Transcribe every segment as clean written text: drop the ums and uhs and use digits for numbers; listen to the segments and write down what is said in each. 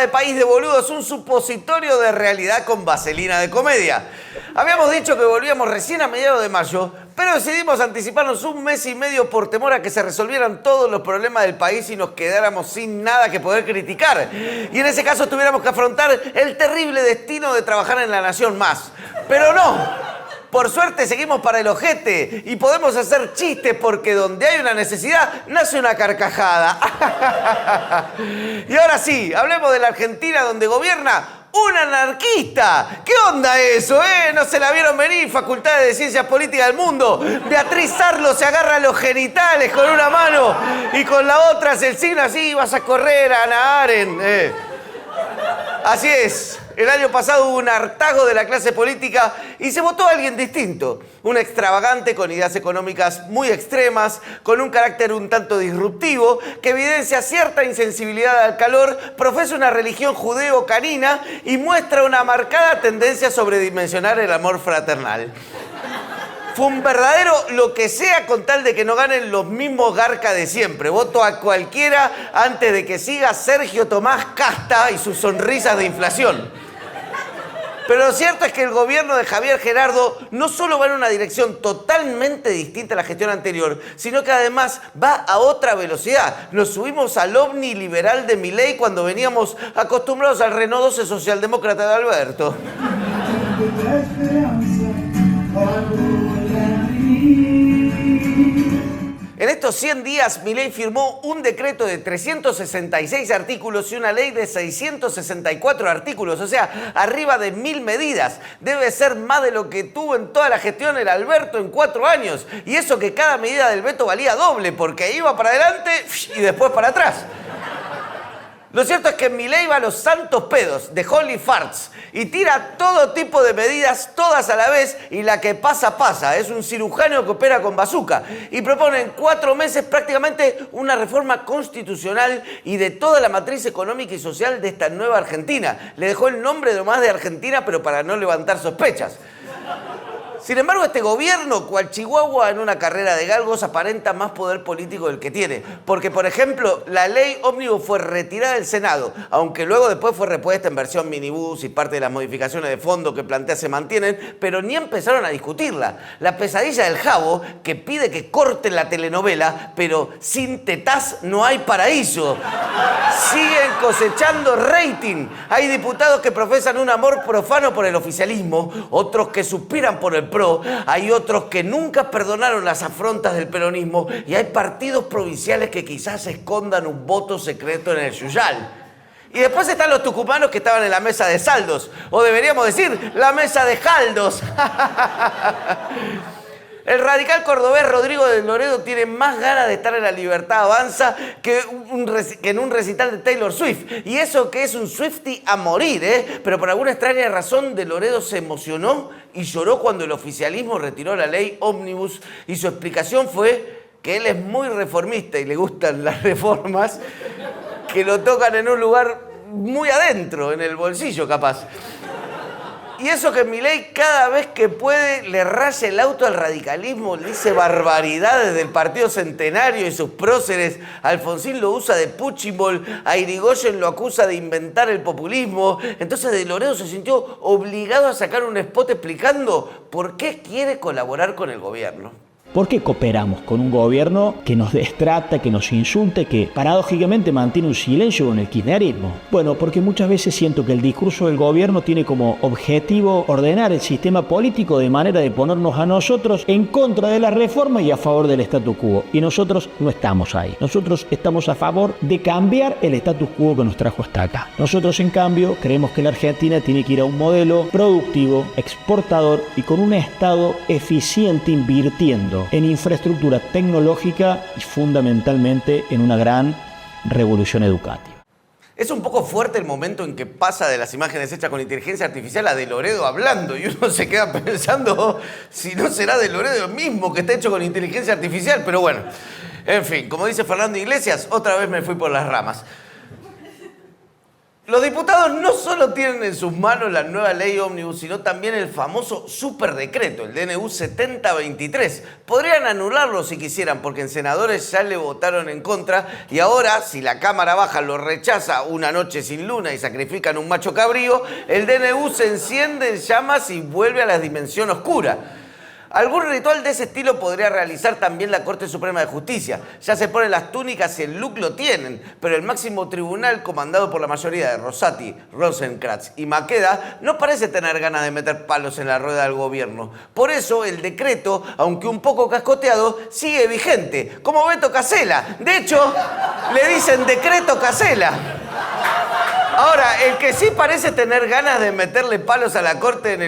de País de Boludos, un supositorio de realidad con vaselina de comedia. Habíamos dicho que volvíamos recién a mediados de mayo, pero decidimos anticiparnos un mes y medio por temor a que se resolvieran todos los problemas del país y nos quedáramos sin nada que poder criticar. Y en ese caso tuviéramos que afrontar el terrible destino de trabajar en La Nación Más. Pero no. Por suerte seguimos para el ojete y podemos hacer chistes porque donde hay una necesidad nace una carcajada. Y ahora sí, hablemos de la Argentina donde gobierna un anarquista. ¿Qué onda eso, No se la vieron venir, Facultades de Ciencias Políticas del Mundo. Beatriz Arlo se agarra los genitales con una mano y con la otra hace el signo así, vas a correr, Ana Aren. Así es. El año pasado hubo un hartazgo de la clase política y se votó a alguien distinto. Un extravagante con ideas económicas muy extremas, con un carácter un tanto disruptivo, que evidencia cierta insensibilidad al calor, profesa una religión judeo-canina y muestra una marcada tendencia a sobredimensionar el amor fraternal. Fue un verdadero lo que sea con tal de que no ganen los mismos garcas de siempre. Voto a cualquiera antes de que siga Sergio Tomás Casta y sus sonrisas de inflación. Pero lo cierto es que el gobierno de Javier Gerardo no solo va en una dirección totalmente distinta a la gestión anterior, sino que además va a otra velocidad. Nos subimos al ovni liberal de Milei cuando veníamos acostumbrados al Renault 12 socialdemócrata de Alberto. En estos 100 días, Milei firmó un decreto de 366 artículos y una ley de 664 artículos, o sea, arriba de 1000 medidas. Debe ser más de lo que tuvo en toda la gestión el Alberto en 4 años. Y eso que cada medida del veto valía doble, porque iba para adelante y después para atrás. Lo cierto es que Milei va a los santos pedos de Holy Farts y tira todo tipo de medidas, todas a la vez, y la que pasa, pasa. Es un cirujano que opera con bazooka. Y propone en 4 meses prácticamente una reforma constitucional y de toda la matriz económica y social de esta nueva Argentina. Le dejó el nombre nomás de Argentina, pero para no levantar sospechas. Sin embargo, este gobierno, cual Chihuahua en una carrera de galgos, aparenta más poder político del que tiene. Porque, por ejemplo, la ley ómnibus fue retirada del Senado, aunque luego después fue repuesta en versión minibús y parte de las modificaciones de fondo que plantea se mantienen, pero ni empezaron a discutirla. La pesadilla del Jabo, que pide que corten la telenovela, pero sin tetaz no hay paraíso. Siguen cosechando rating. Hay diputados que profesan un amor profano por el oficialismo, otros que suspiran por el PRO, hay otros que nunca perdonaron las afrontas del peronismo y hay partidos provinciales que quizás escondan un voto secreto en el Yuyal. Y después están los tucumanos que estaban en la mesa de saldos, o deberíamos decir, la mesa de jaldos. El radical cordobés Rodrigo de Loredo tiene más ganas de estar en La Libertad Avanza que en un recital de Taylor Swift. Y eso que es un Swiftie a morir, Pero por alguna extraña razón de Loredo se emocionó y lloró cuando el oficialismo retiró la ley ómnibus y su explicación fue que él es muy reformista y le gustan las reformas que lo tocan en un lugar muy adentro, en el bolsillo capaz. Y eso que Milei cada vez que puede le raya el auto al radicalismo, le dice barbaridades del Partido Centenario y sus próceres. Alfonsín lo usa de puchibol, a Irigoyen lo acusa de inventar el populismo. Entonces de Loredo se sintió obligado a sacar un spot explicando por qué quiere colaborar con el gobierno. ¿Por qué cooperamos con un gobierno que nos destrata, que nos insulta, que paradójicamente mantiene un silencio con el kirchnerismo? Bueno, porque muchas veces siento que el discurso del gobierno tiene como objetivo ordenar el sistema político de manera de ponernos a nosotros en contra de la reforma y a favor del statu quo. Y nosotros no estamos ahí. Nosotros estamos a favor de cambiar el status quo que nos trajo hasta acá. Nosotros, en cambio, creemos que la Argentina tiene que ir a un modelo productivo, exportador y con un Estado eficiente invirtiendo en infraestructura tecnológica y fundamentalmente en una gran revolución educativa. Es un poco fuerte el momento en que pasa de las imágenes hechas con inteligencia artificial a de Loredo hablando y uno se queda pensando si no será de Loredo mismo que está hecho con inteligencia artificial, pero bueno, en fin, como dice Fernando Iglesias, otra vez me fui por las ramas. Los diputados no solo tienen en sus manos la nueva ley ómnibus, sino también el famoso superdecreto, el DNU 7023. Podrían anularlo si quisieran, porque en senadores ya le votaron en contra y ahora, si la Cámara Baja lo rechaza una noche sin luna y sacrifican un macho cabrío, el DNU se enciende en llamas y vuelve a la dimensión oscura. Algún ritual de ese estilo podría realizar también la Corte Suprema de Justicia. Ya se ponen las túnicas y el look lo tienen, pero el máximo tribunal, comandado por la mayoría de Rosati, Rosenkrantz y Maqueda, no parece tener ganas de meter palos en la rueda del gobierno. Por eso el decreto, aunque un poco cascoteado, sigue vigente, como Beto Casella. De hecho, le dicen decreto Casella. Ahora, el que sí parece tener ganas de meterle palos a la Corte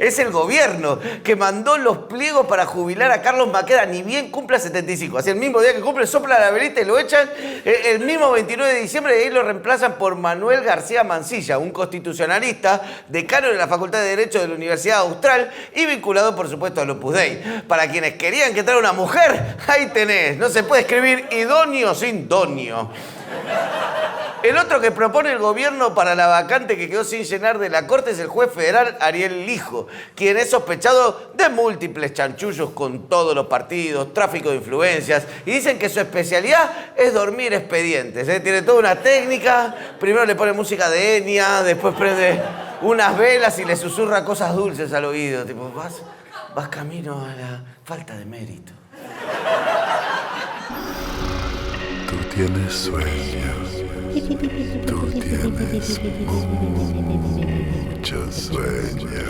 es el gobierno, que mandó los pliegos para jubilar a Carlos Maqueda, ni bien cumpla 75. Así el mismo día que cumple, sopla la velita y lo echan el mismo 29 de diciembre y ahí lo reemplazan por Manuel García Mansilla, un constitucionalista, decano de la Facultad de Derecho de la Universidad Austral y vinculado, por supuesto, al Opus Dei. Para quienes querían que traiga una mujer, ahí tenés. No se puede escribir idóneo sin donio. El otro que propone el gobierno para la vacante que quedó sin llenar de la Corte es el juez federal Ariel Lijo, quien es sospechado de múltiples chanchullos con todos los partidos, tráfico de influencias, y dicen que su especialidad es dormir expedientes. Tiene toda una técnica, primero le pone música de Enya, después prende unas velas y le susurra cosas dulces al oído, tipo, vas camino a la falta de mérito. Tú tienes sueños. Tú tienes muchos sueños.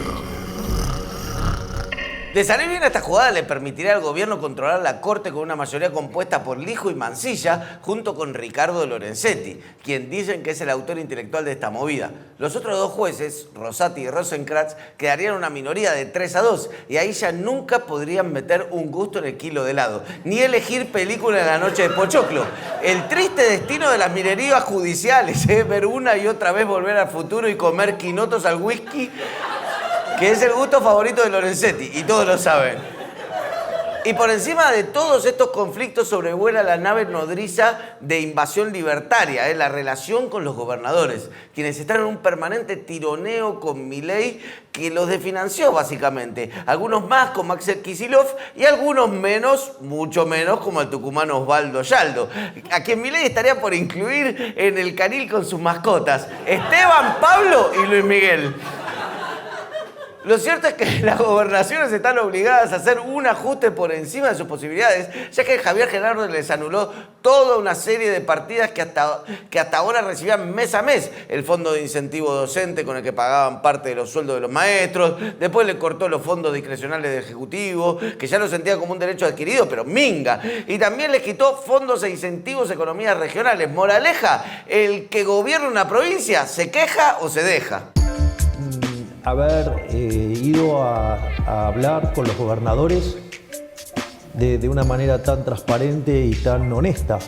De salir bien esta jugada le permitirá al gobierno controlar la Corte con una mayoría compuesta por Lijo y Mansilla, junto con Ricardo Lorenzetti, quien dicen que es el autor intelectual de esta movida. Los otros dos jueces, Rosati y Rosenkrantz, quedarían una minoría de 3-2 y ahí ya nunca podrían meter un gusto en el kilo de helado, ni elegir película en la noche de pochoclo. El triste destino de las minerías judiciales, ver una y otra vez Volver al Futuro y comer quinotos al whisky, que es el gusto favorito de Lorenzetti, y todos lo saben. Y por encima de todos estos conflictos sobrevuela la nave nodriza de invasión libertaria, la relación con los gobernadores, quienes están en un permanente tironeo con Milei que los desfinanció básicamente. Algunos más como Axel Kicillof y algunos menos, mucho menos, como el tucumano Osvaldo Yaldo, a quien Milei estaría por incluir en el canil con sus mascotas, Esteban, Pablo y Luis Miguel. Lo cierto es que las gobernaciones están obligadas a hacer un ajuste por encima de sus posibilidades, ya que Javier Gerardo les anuló toda una serie de partidas que hasta ahora recibían mes a mes. El fondo de incentivo docente con el que pagaban parte de los sueldos de los maestros, después le cortó los fondos discrecionales del Ejecutivo, que ya lo sentía como un derecho adquirido, pero minga. Y también les quitó fondos e incentivos a economías regionales. Moraleja, el que gobierna una provincia se queja o se deja. Haber ido a hablar con los gobernadores de una manera tan transparente y tan honesta.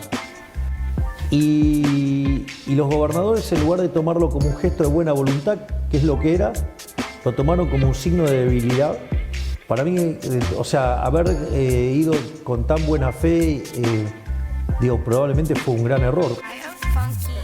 Y los gobernadores, en lugar de tomarlo como un gesto de buena voluntad, que es lo que era, lo tomaron como un signo de debilidad. Para mí, o sea, haber ido con tan buena fe, probablemente fue un gran error.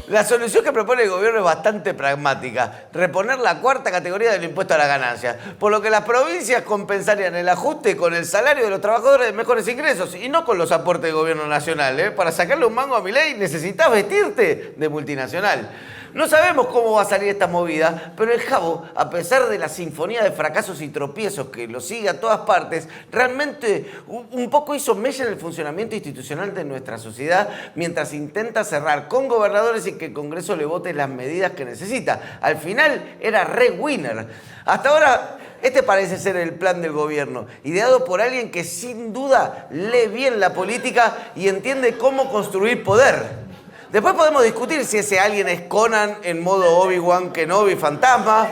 La solución que propone el gobierno es bastante pragmática: reponer la cuarta categoría del impuesto a las ganancias, por lo que las provincias compensarían el ajuste con el salario de los trabajadores de mejores ingresos y no con los aportes del gobierno nacional. Para sacarle un mango a Milei necesitas vestirte de multinacional. No sabemos cómo va a salir esta movida, pero el Jabo, a pesar de la sinfonía de fracasos y tropiezos que lo sigue a todas partes, realmente un poco hizo mella en el funcionamiento institucional de nuestra sociedad mientras intenta cerrar con gobernadores y que el Congreso le vote las medidas que necesita. Al final era re winner. Hasta ahora, este parece ser el plan del gobierno, ideado por alguien que sin duda lee bien la política y entiende cómo construir poder. Después podemos discutir si ese alguien es Conan en modo Obi-Wan Kenobi fantasma,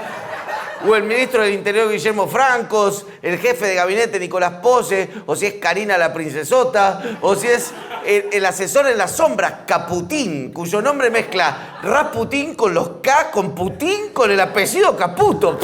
o el ministro del Interior Guillermo Francos, el jefe de gabinete Nicolás Pose, o si es Karina la princesota, o si es el asesor en las sombras Caputín, cuyo nombre mezcla Rasputín con los K, con Putin, con el apellido Caputo.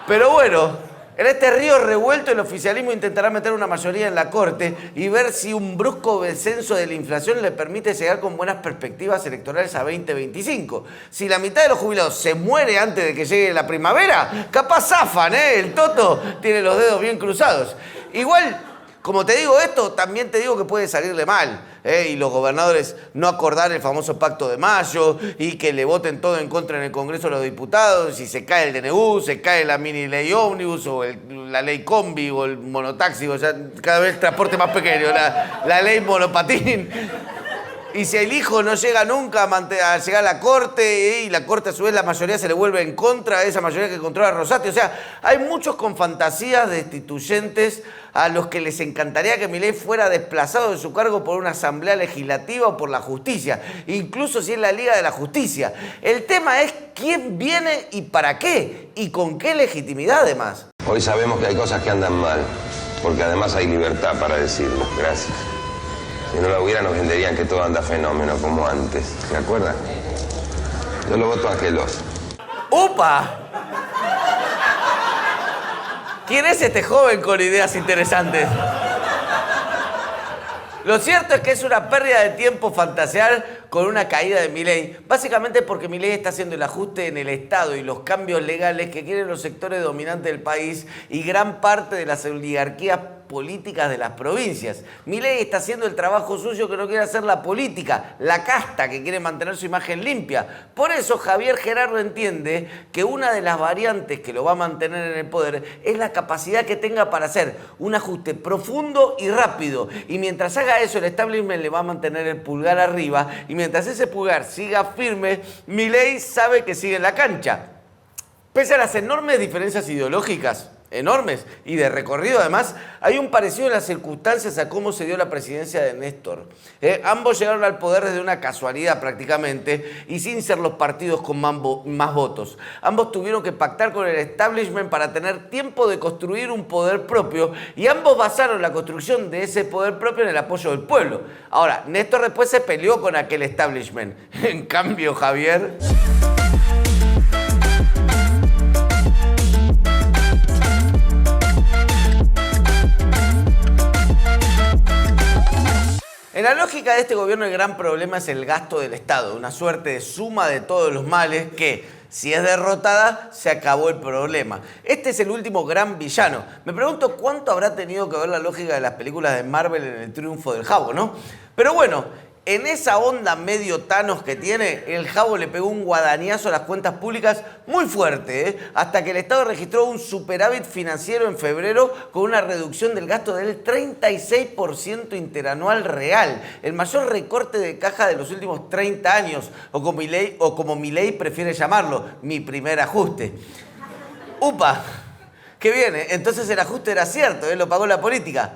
Pero bueno, En este río revuelto, el oficialismo intentará meter una mayoría en la Corte y ver si un brusco descenso de la inflación le permite llegar con buenas perspectivas electorales a 2025. Si la mitad de los jubilados se muere antes de que llegue la primavera, capaz zafan, ¿eh? El Toto tiene los dedos bien cruzados. Igual, como te digo esto, también te digo que puede salirle mal. Y los gobernadores no acordar el famoso pacto de mayo y que le voten todo en contra en el Congreso de los Diputados y se cae el DNU, se cae la mini ley ómnibus o la ley combi o el monotaxi, o sea, cada vez transporte más pequeño, la ley monopatín. Y si el hijo no llega nunca a llegar a la Corte y la Corte a su vez la mayoría se le vuelve en contra de esa mayoría que controla Rosati. O sea, hay muchos con fantasías destituyentes a los que les encantaría que Milei fuera desplazado de su cargo por una asamblea legislativa o por la justicia, incluso si es la Liga de la Justicia. El tema es quién viene y para qué, y con qué legitimidad además. Hoy sabemos que hay cosas que andan mal, porque además hay libertad para decirlo. Gracias. Si no la hubiera, nos venderían que todo anda fenómeno como antes. ¿Se acuerdan? Yo lo voto a Angelos. ¡Upa! ¿Quién es este joven con ideas interesantes? Lo cierto es que es una pérdida de tiempo fantasear con una caída de Milei, básicamente porque Milei está haciendo el ajuste en el Estado y los cambios legales que quieren los sectores dominantes del país y gran parte de las oligarquías políticas de las provincias. Milei está haciendo el trabajo sucio que no quiere hacer la política, la casta que quiere mantener su imagen limpia. Por eso Javier Gerardo entiende que una de las variantes que lo va a mantener en el poder es la capacidad que tenga para hacer un ajuste profundo y rápido. Y mientras haga eso, el establishment le va a mantener el pulgar arriba y mientras ese pulgar siga firme, Milei sabe que sigue en la cancha. Pese a las enormes diferencias ideológicas, enormes, y de recorrido además, hay un parecido en las circunstancias a cómo se dio la presidencia de Néstor. Ambos llegaron al poder desde una casualidad prácticamente y sin ser los partidos con más votos. Ambos tuvieron que pactar con el establishment para tener tiempo de construir un poder propio y ambos basaron la construcción de ese poder propio en el apoyo del pueblo. Ahora, Néstor después se peleó con aquel establishment. En cambio, Javier... En la lógica de este gobierno el gran problema es el gasto del Estado, una suerte de suma de todos los males que, si es derrotada, se acabó el problema. Este es el último gran villano. Me pregunto cuánto habrá tenido que ver la lógica de las películas de Marvel en el triunfo del Jabo, ¿no? Pero bueno, en esa onda medio Thanos que tiene, el Jabo le pegó un guadañazo a las cuentas públicas muy fuerte, hasta que el Estado registró un superávit financiero en febrero con una reducción del gasto del 36% interanual real, el mayor recorte de caja de los últimos 30 años, o como Milei prefiere llamarlo, mi primer ajuste. ¡Upa! ¡Qué bien! Entonces el ajuste era cierto, lo pagó la política.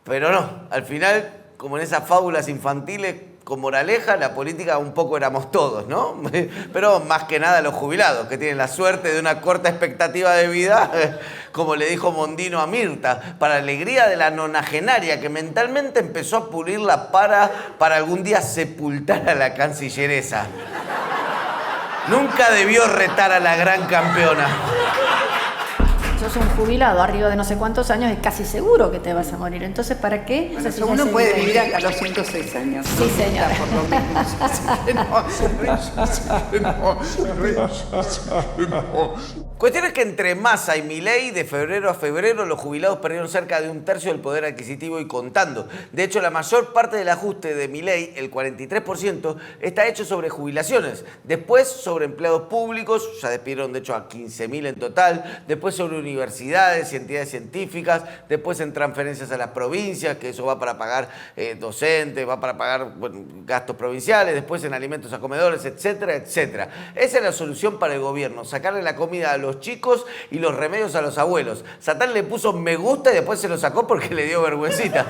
Pero no, al final, como en esas fábulas infantiles, con moraleja, la política un poco éramos todos, ¿no? Pero más que nada los jubilados, que tienen la suerte de una corta expectativa de vida, como le dijo Mondino a Mirta, para alegría de la nonagenaria, que mentalmente empezó a pulirla para algún día sepultar a la cancilleresa. Nunca debió retar a la gran campeona. Sos un jubilado arriba de no sé cuántos años, es casi seguro que te vas a morir. Entonces, ¿para qué? Bueno, si uno puede vivir hasta los 106 años. Sí, señora. Cuestión es que entre Massa y Milei, de febrero a febrero, los jubilados perdieron cerca de un tercio del poder adquisitivo y contando. De hecho, la mayor parte del ajuste de Milei, el 43%, está hecho sobre jubilaciones. Después, sobre empleados públicos, ya despidieron de hecho a 15.000 en total. Después, sobre universidades y entidades científicas. Después, en transferencias a las provincias, que eso va para pagar docentes, va para pagar gastos provinciales. Después, en alimentos a comedores, etcétera, etcétera. Esa es la solución para el gobierno, sacarle la comida a los chicos y los remedios a los abuelos. Satán le puso me gusta y después se lo sacó porque le dio vergüencita.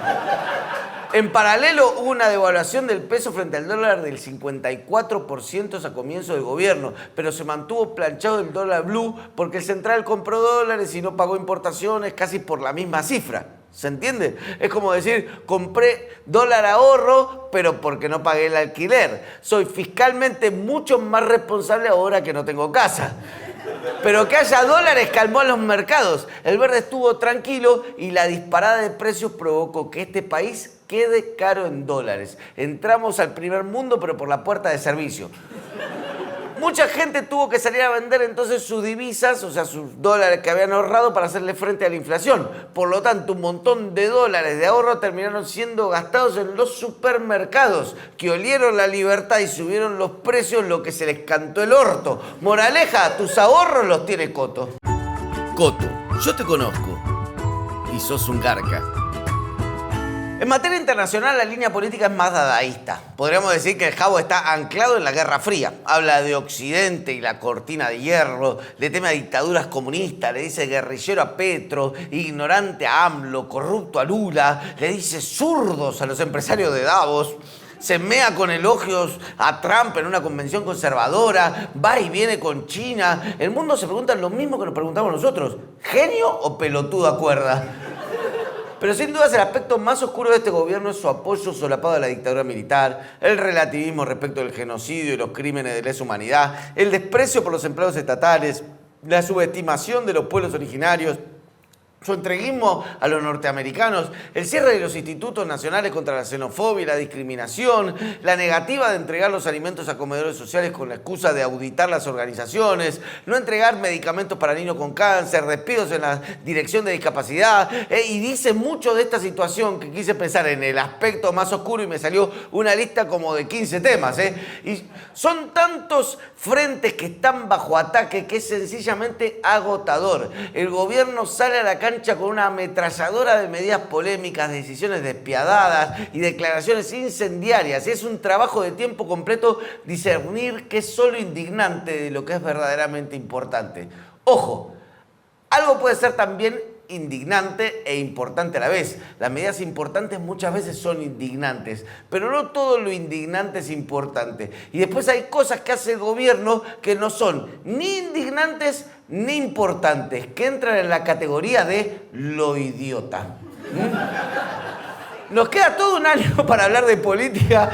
En paralelo, hubo una devaluación del peso frente al dólar del 54% a comienzo del gobierno, pero se mantuvo planchado el dólar blue porque el central compró dólares y no pagó importaciones casi por la misma cifra. ¿Se entiende? Es como decir, compré dólar ahorro, pero porque no pagué el alquiler. Soy fiscalmente mucho más responsable ahora que no tengo casa. Pero que haya dólares calmó a los mercados. El verde estuvo tranquilo y la disparada de precios provocó que este país quede caro en dólares. Entramos al primer mundo, pero por la puerta de servicio. Mucha gente tuvo que salir a vender entonces sus divisas, o sea, sus dólares que habían ahorrado para hacerle frente a la inflación. Por lo tanto, un montón de dólares de ahorro terminaron siendo gastados en los supermercados, que olieron la libertad y subieron los precios, lo que se les cantó el orto. Moraleja, tus ahorros los tiene Coto. Coto, yo te conozco y sos un garca. En materia internacional, la línea política es más dadaísta. Podríamos decir que el Jabo está anclado en la Guerra Fría. Habla de Occidente y la cortina de hierro, le teme a dictaduras comunistas, le dice guerrillero a Petro, ignorante a AMLO, corrupto a Lula, le dice zurdos a los empresarios de Davos. Se mea con elogios a Trump en una convención conservadora, va y viene con China. El mundo se pregunta lo mismo que nos preguntamos nosotros: ¿genio o pelotudo a cuerda? Pero sin dudas el aspecto más oscuro de este gobierno es su apoyo solapado a la dictadura militar, el relativismo respecto del genocidio y los crímenes de lesa humanidad, el desprecio por los empleados estatales, la subestimación de los pueblos originarios, su entreguismo a los norteamericanos, el cierre de los institutos nacionales contra la xenofobia y la discriminación, la negativa de entregar los alimentos a comedores sociales con la excusa de auditar las organizaciones, no entregar medicamentos para niños con cáncer, despidos en la dirección de discapacidad, y dice mucho de esta situación que quise pensar en el aspecto más oscuro y me salió una lista como de 15 temas. Y son tantos frentes que están bajo ataque que es sencillamente agotador. El gobierno sale a la cancha con una ametralladora de medidas polémicas, decisiones despiadadas y declaraciones incendiarias. Es un trabajo de tiempo completo discernir qué es solo indignante de lo que es verdaderamente importante. Ojo, algo puede ser también indignante e importante a la vez. Las medidas importantes muchas veces son indignantes, pero no todo lo indignante es importante. Y después hay cosas que hace el gobierno que no son ni indignantes ni importantes, que entran en la categoría de lo idiota. Nos queda todo un año para hablar de política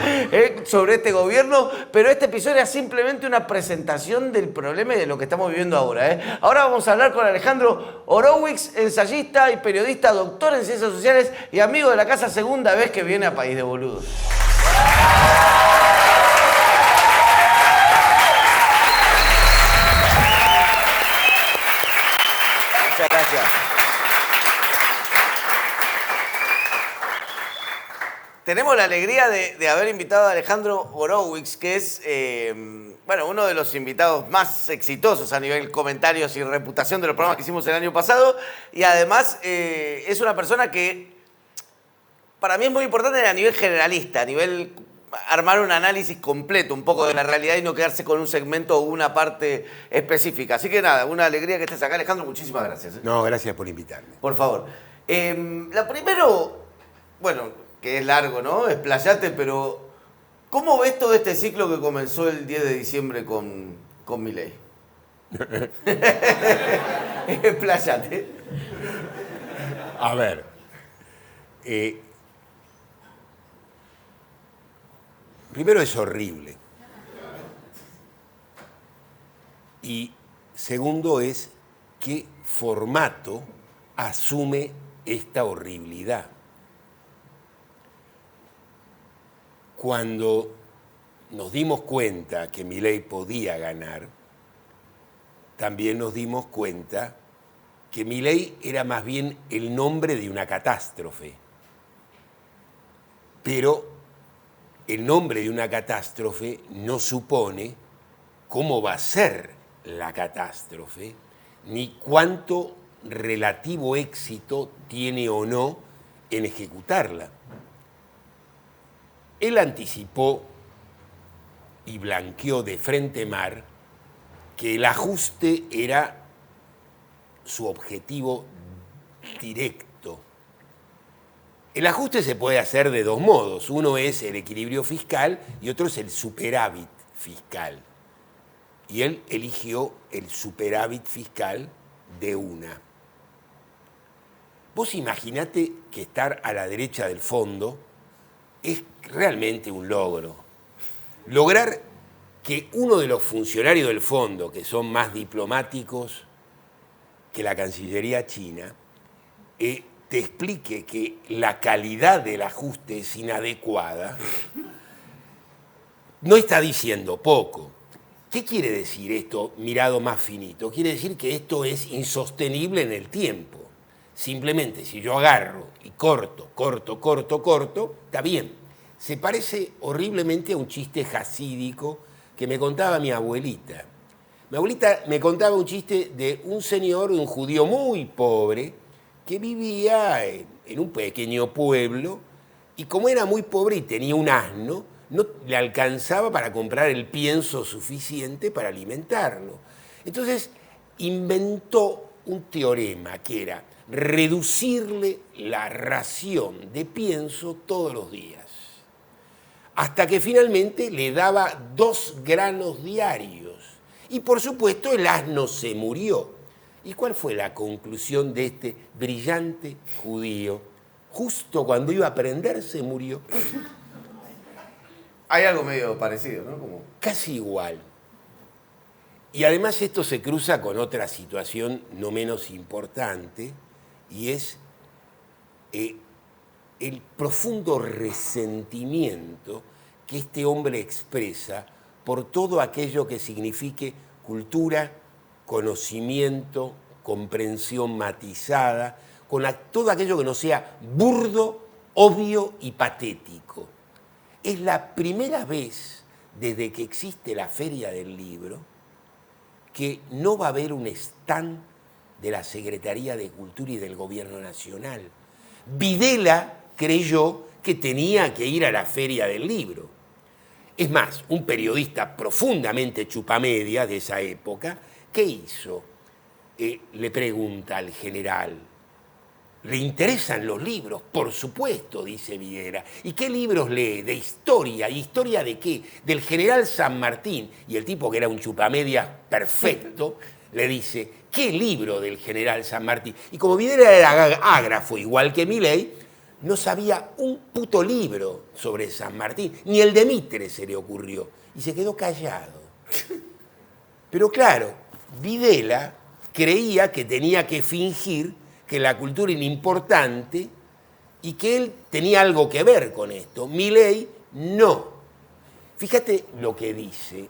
sobre este gobierno, pero este episodio es simplemente una presentación del problema y de lo que estamos viviendo ahora. Ahora vamos a hablar con Alejandro Horowitz, ensayista y periodista, doctor en Ciencias Sociales y amigo de la casa, segunda vez que viene a País de Boludos. Muchas gracias. Tenemos la alegría de haber invitado a Alejandro Horowitz, que es uno de los invitados más exitosos a nivel comentarios y reputación de los programas que hicimos el año pasado. Y además es una persona que para mí es muy importante a nivel generalista, a nivel armar un análisis completo un poco de la realidad y no quedarse con un segmento o una parte específica. Así que nada, una alegría que estés acá, Alejandro. Muchísimas gracias. No, gracias por invitarme. Por favor. Lo primero, que es largo, ¿no? Explayate, pero ¿cómo ves todo este ciclo que comenzó el 10 de diciembre con Milei? Explayate. A ver. Primero es horrible. Y segundo es qué formato asume esta horribilidad. Cuando nos dimos cuenta que Milei podía ganar, también nos dimos cuenta que Milei era más bien el nombre de una catástrofe. Pero el nombre de una catástrofe no supone cómo va a ser la catástrofe, ni cuánto relativo éxito tiene o no en ejecutarla. Él anticipó y blanqueó de frente mar que el ajuste era su objetivo directo. El ajuste se puede hacer de dos modos. Uno es el equilibrio fiscal y otro es el superávit fiscal. Y él eligió el superávit fiscal de una. Vos imaginate que estar a la derecha del fondo es realmente un logro. Lograr que uno de los funcionarios del fondo, que son más diplomáticos que la Cancillería china, te explique que la calidad del ajuste es inadecuada, no está diciendo poco. ¿Qué quiere decir esto mirado más finito? Quiere decir que esto es insostenible en el tiempo. Simplemente si yo agarro y corto, está bien. Se parece horriblemente a un chiste jasídico que me contaba mi abuelita. Mi abuelita me contaba un chiste de un señor, un judío muy pobre, que vivía en un pequeño pueblo y como era muy pobre y tenía un asno, no le alcanzaba para comprar el pienso suficiente para alimentarlo. Entonces inventó un teorema que era reducirle la ración de pienso todos los días, hasta que finalmente le daba 2 granos diarios. Y por supuesto el asno se murió. ¿Y cuál fue la conclusión de este brillante judío? Justo cuando iba a aprender se murió. Hay algo medio parecido, ¿no? Como... Casi igual. Y además esto se cruza con otra situación no menos importante, y es el profundo resentimiento que este hombre expresa por todo aquello que signifique cultura, conocimiento, comprensión matizada, con todo aquello que no sea burdo, obvio y patético. Es la primera vez desde que existe la Feria del Libro que no va a haber un stand de la Secretaría de Cultura y del Gobierno Nacional. Videla creyó que tenía que ir a la Feria del Libro. Es más, un periodista profundamente chupamedia de esa época, ¿qué hizo? Le pregunta al general, ¿le interesan los libros? Por supuesto, dice Videla. ¿Y qué libros lee? De historia. ¿Y historia de qué? Del general San Martín. Y el tipo, que era un chupamedia perfecto, le dice, ¿qué libro del general San Martín? Y como Videla era ágrafo, igual que Milei, no sabía un puto libro sobre San Martín. Ni el de Mitre se le ocurrió. Y se quedó callado. Pero claro, Videla creía que tenía que fingir que la cultura era importante y que él tenía algo que ver con esto. Milei no. Fíjate lo que dice.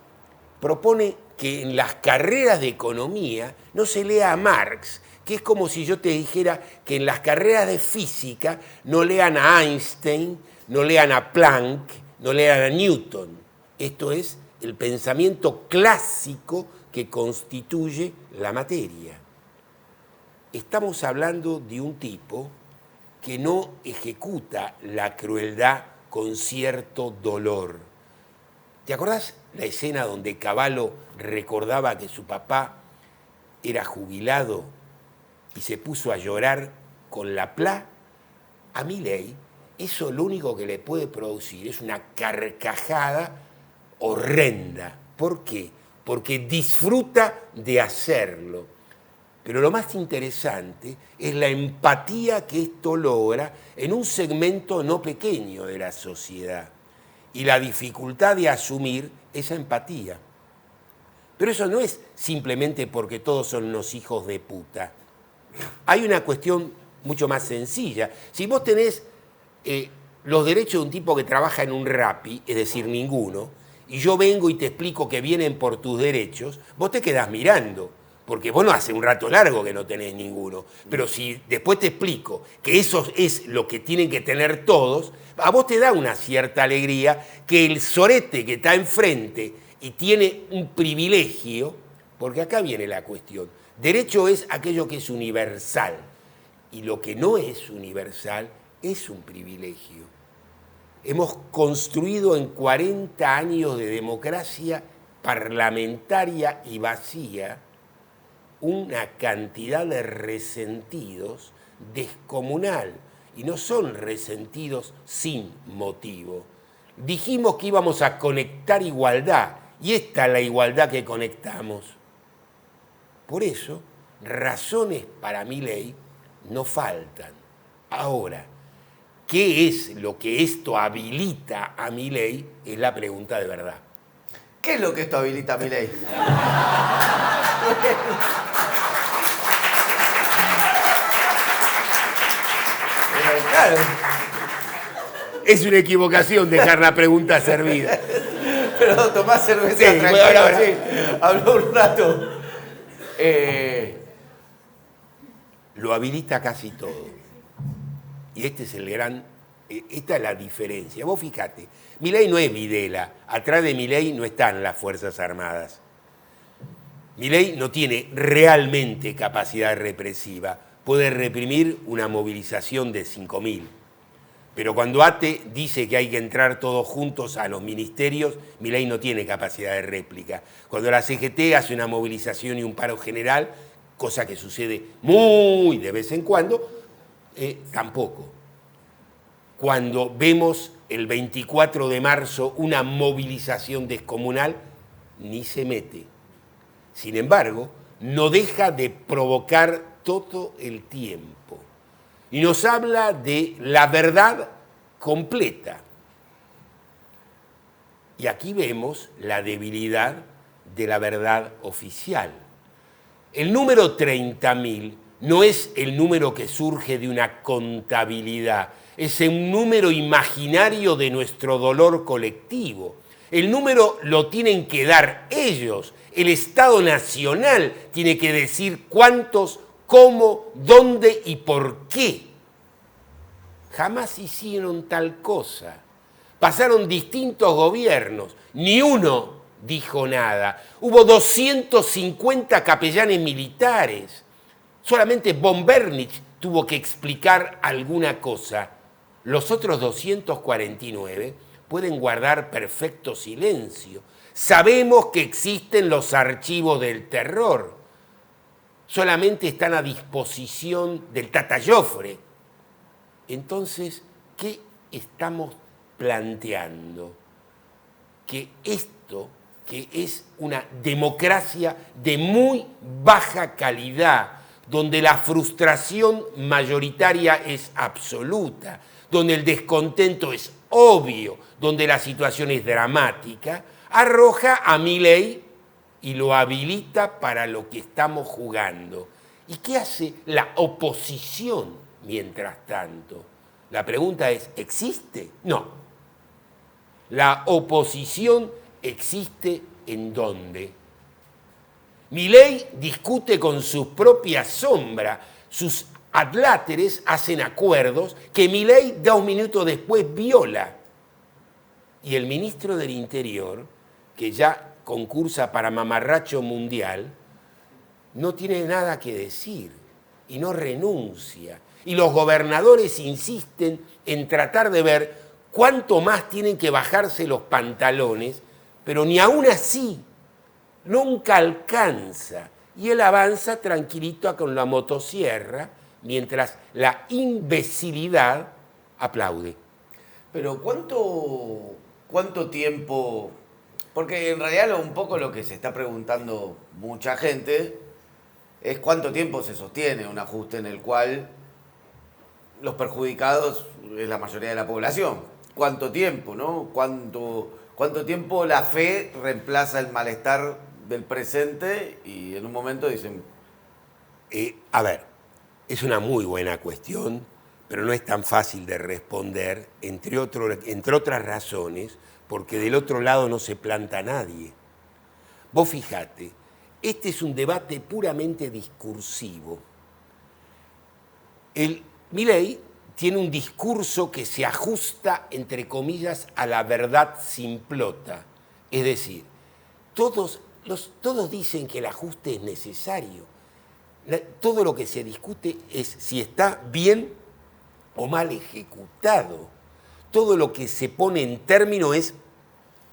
Propone que en las carreras de economía no se lea a Marx, que es como si yo te dijera que en las carreras de física no lean a Einstein, no lean a Planck, no lean a Newton. Esto es el pensamiento clásico que constituye la materia. Estamos hablando de un tipo que no ejecuta la crueldad con cierto dolor. ¿Te acordás la escena donde Cavallo recordaba que su papá era jubilado y se puso a llorar con la PLA? A Milei eso lo único que le puede producir es una carcajada horrenda. ¿Por qué? Porque disfruta de hacerlo. Pero lo más interesante es la empatía que esto logra en un segmento no pequeño de la sociedad y la dificultad de asumir esa empatía. Pero eso no es simplemente porque todos son unos hijos de puta. Hay una cuestión mucho más sencilla. Si vos tenés los derechos de un tipo que trabaja en un Rappi, es decir, ninguno, y yo vengo y te explico que vienen por tus derechos, vos te quedás mirando. Porque vos no hace un rato largo que no tenés ninguno. Pero si después te explico que eso es lo que tienen que tener todos, a vos te da una cierta alegría que el sorete que está enfrente y tiene un privilegio, porque acá viene la cuestión. Derecho es aquello que es universal, y lo que no es universal es un privilegio. Hemos construido en 40 años de democracia parlamentaria y vacía una cantidad de resentidos descomunal, y no son resentidos sin motivo. Dijimos que íbamos a conectar igualdad, y esta es la igualdad que conectamos. Por eso, razones para Milei no faltan. Ahora, ¿qué es lo que esto habilita a Milei? Es la pregunta de verdad. ¿Qué es lo que esto habilita a Milei? Claro. Es una equivocación dejar la pregunta servida. Pero tomás cerveza Sí, tranquilo, bueno, ahora. sí. Habló un rato. Lo habilita casi todo. Y esta es la diferencia. Vos fíjate, Milei no es Videla. Atrás de Milei no están las Fuerzas Armadas. Milei no tiene realmente capacidad represiva. Puede reprimir una movilización de 5.000. Pero cuando ATE dice que hay que entrar todos juntos a los ministerios, Milei no tiene capacidad de réplica. Cuando la CGT hace una movilización y un paro general, cosa que sucede muy de vez en cuando, tampoco. Cuando vemos el 24 de marzo una movilización descomunal, ni se mete. Sin embargo, no deja de provocar todo el tiempo. Y nos habla de la verdad completa. Y aquí vemos la debilidad de la verdad oficial. El número 30.000 no es el número que surge de una contabilidad, es un número imaginario de nuestro dolor colectivo. El número lo tienen que dar ellos. El Estado Nacional tiene que decir cuántos, cómo, dónde y por qué. Jamás hicieron tal cosa. Pasaron distintos gobiernos, ni uno dijo nada. Hubo 250 capellanes militares. Solamente von Bernich tuvo que explicar alguna cosa. Los otros 249 pueden guardar perfecto silencio. Sabemos que existen los archivos del terror. Solamente están a disposición del Tata Joffre. Entonces, ¿qué estamos planteando? Que esto, que es una democracia de muy baja calidad, donde la frustración mayoritaria es absoluta, donde el descontento es obvio, donde la situación es dramática, arroja a Milei y lo habilita para lo que estamos jugando. ¿Y qué hace la oposición mientras tanto? La pregunta es, ¿existe? No. La oposición existe ¿en dónde? Milei discute con su propia sombra. Sus adláteres hacen acuerdos que Milei 2 minutos después viola. Y el ministro del Interior, que ya concursa para mamarracho mundial, no tiene nada que decir y no renuncia. Y los gobernadores insisten en tratar de ver cuánto más tienen que bajarse los pantalones, pero ni aún así nunca alcanza. Y él avanza tranquilito con la motosierra, mientras la imbecilidad aplaude. Pero ¿cuánto tiempo? Porque en realidad un poco lo que se está preguntando mucha gente es cuánto tiempo se sostiene un ajuste en el cual los perjudicados es la mayoría de la población. ¿Cuánto tiempo, no? ¿Cuánto tiempo la fe reemplaza el malestar del presente? Y en un momento dicen... A ver, es una muy buena cuestión, pero no es tan fácil de responder, entre otras razones, porque del otro lado no se planta nadie. Vos fijate, este es un debate puramente discursivo. Milei tiene un discurso que se ajusta, entre comillas, a la verdad simplota. Es decir, todos dicen que el ajuste es necesario. Todo lo que se discute es si está bien o mal ejecutado. Todo lo que se pone en término es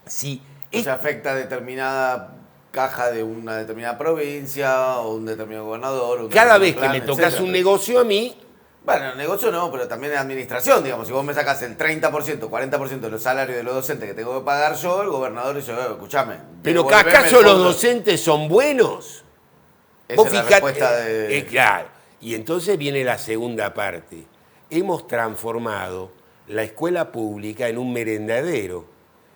si... Se afecta a determinada caja de una determinada provincia o un determinado gobernador. Cada vez que me tocas un negocio a mí... Bueno, negocio no, pero también en administración, digamos. Si vos me sacás el 30%, 40% de los salarios de los docentes que tengo que pagar yo, el gobernador dice, escúchame. ¿Pero acaso los docentes son buenos? Esa es la respuesta de... Claro. Y entonces viene la segunda parte. Hemos transformado la escuela pública en un merendadero.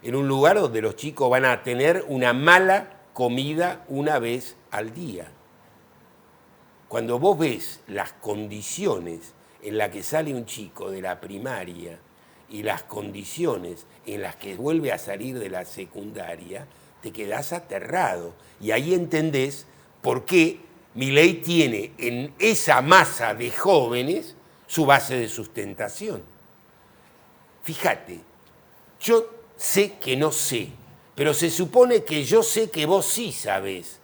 en un lugar donde los chicos van a tener una mala comida una vez al día. Cuando vos ves las condiciones en las que sale un chico de la primaria y las condiciones en las que vuelve a salir de la secundaria, te quedás aterrado. Y ahí entendés por qué Milei tiene en esa masa de jóvenes su base de sustentación. Fíjate, yo sé que no sé, pero se supone que yo sé que vos sí sabés.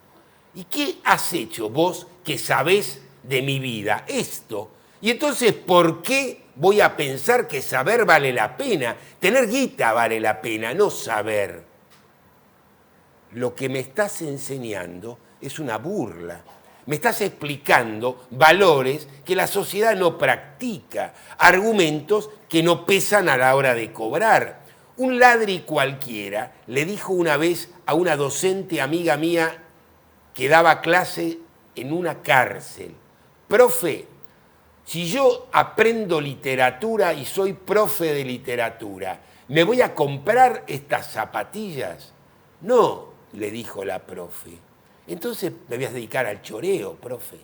¿Y qué has hecho vos que sabés de mi vida? Esto. Y entonces, ¿por qué voy a pensar que saber vale la pena? Tener guita vale la pena, no saber. Lo que me estás enseñando es una burla. Me estás explicando valores que la sociedad no practica, argumentos que no pesan a la hora de cobrar. Un ladri cualquiera le dijo una vez a una docente amiga mía que daba clase en una cárcel: profe, si yo aprendo literatura y soy profe de literatura, ¿me voy a comprar estas zapatillas? No, le dijo la profe. Entonces me voy a dedicar al choreo, profe.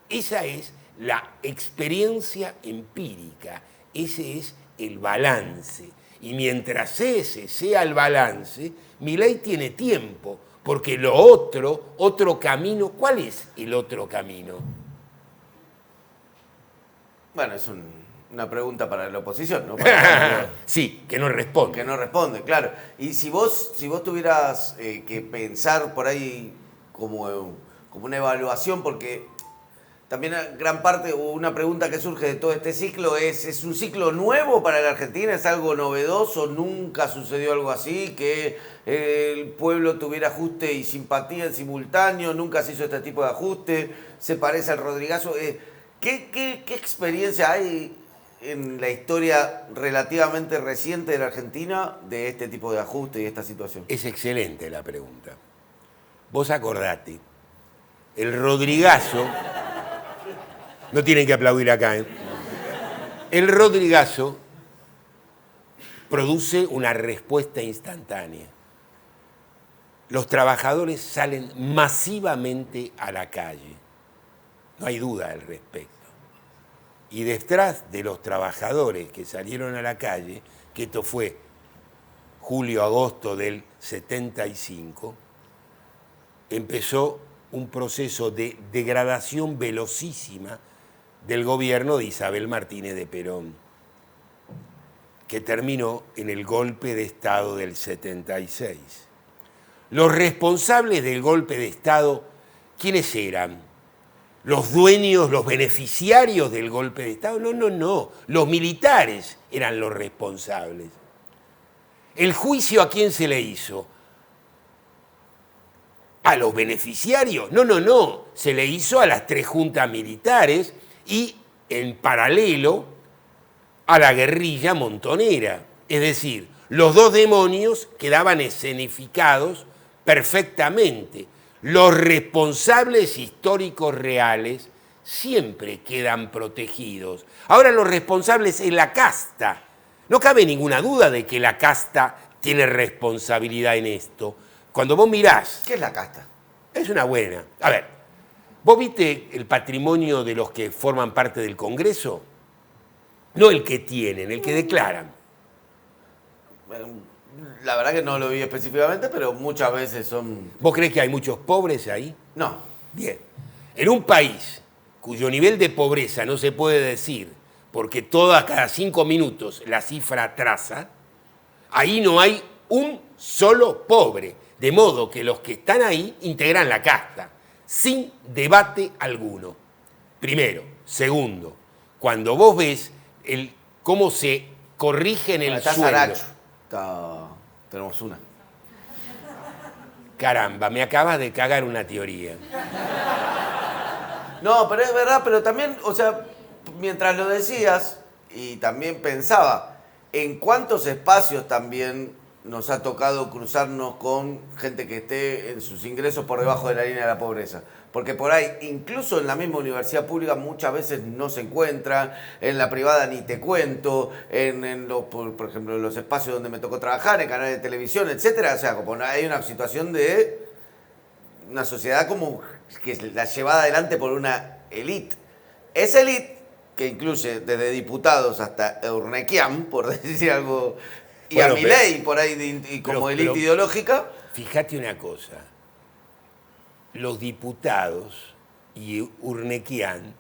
Esa es la experiencia empírica, ese es el balance. Y mientras ese sea el balance, Milei tiene tiempo, porque lo otro camino, ¿cuál es el otro camino? Bueno, es una pregunta para la oposición, ¿no? Sí, que no responde. Que no responde, claro. Y si vos tuvieras que pensar por ahí como una evaluación, porque también gran parte, o una pregunta que surge de todo este ciclo ¿es un ciclo nuevo para la Argentina? ¿Es algo novedoso? ¿Nunca sucedió algo así? ¿Que el pueblo tuviera ajuste y simpatía en simultáneo? ¿Nunca se hizo este tipo de ajuste? ¿Se parece al Rodrigazo? ¿Qué experiencia hay en la historia relativamente reciente de la Argentina de este tipo de ajuste y esta situación? Es excelente la pregunta. Vos acordate, el Rodrigazo, no tienen que aplaudir acá, ¿eh? El Rodrigazo produce una respuesta instantánea. Los trabajadores salen masivamente a la calle, no hay duda al respecto. Y detrás de los trabajadores que salieron a la calle, que esto fue julio-agosto del 75, empezó un proceso de degradación velocísima del gobierno de Isabel Martínez de Perón, que terminó en el golpe de Estado del 76. Los responsables del golpe de Estado, ¿quiénes eran? ¿Los dueños, los beneficiarios del golpe de Estado? No. Los militares eran los responsables. ¿El juicio a quién se le hizo? ¿A los beneficiarios? No. Se le hizo a las 3 juntas militares y en paralelo a la guerrilla montonera. Es decir, los 2 demonios quedaban escenificados perfectamente. Los responsables históricos reales siempre quedan protegidos. Ahora los responsables es la casta. No cabe ninguna duda de que la casta tiene responsabilidad en esto. Cuando vos mirás... ¿Qué es la casta? Es una buena. A ver, ¿vos viste el patrimonio de los que forman parte del Congreso? No el que tienen, el que declaran. La verdad que no lo vi específicamente, pero muchas veces son... ¿Vos creés que hay muchos pobres ahí? No. Bien. En un país cuyo nivel de pobreza no se puede decir porque cada 5 minutos la cifra atrasa, ahí no hay un solo pobre. De modo que los que están ahí integran la casta, sin debate alguno. Primero. Segundo, cuando vos ves cómo se corrigen el está sueldo... Saracho. Tenemos una. Caramba, me acabas de cagar una teoría. No, pero es verdad, pero también, o sea, mientras lo decías, y también pensaba, en cuántos espacios también nos ha tocado cruzarnos con gente que esté en sus ingresos por debajo de la línea de la pobreza. Porque por ahí, incluso en la misma universidad pública, muchas veces no se encuentra, en la privada ni te cuento, por ejemplo, en los espacios donde me tocó trabajar, en canales de televisión, etcétera. O sea, como hay una situación de una sociedad como que es la llevada adelante por una élite. Esa élite, que incluye desde diputados hasta Urnequian, por decir algo, y bueno, a Milei por ahí y como élite ideológica. Fíjate una cosa. Los diputados y Urnequian,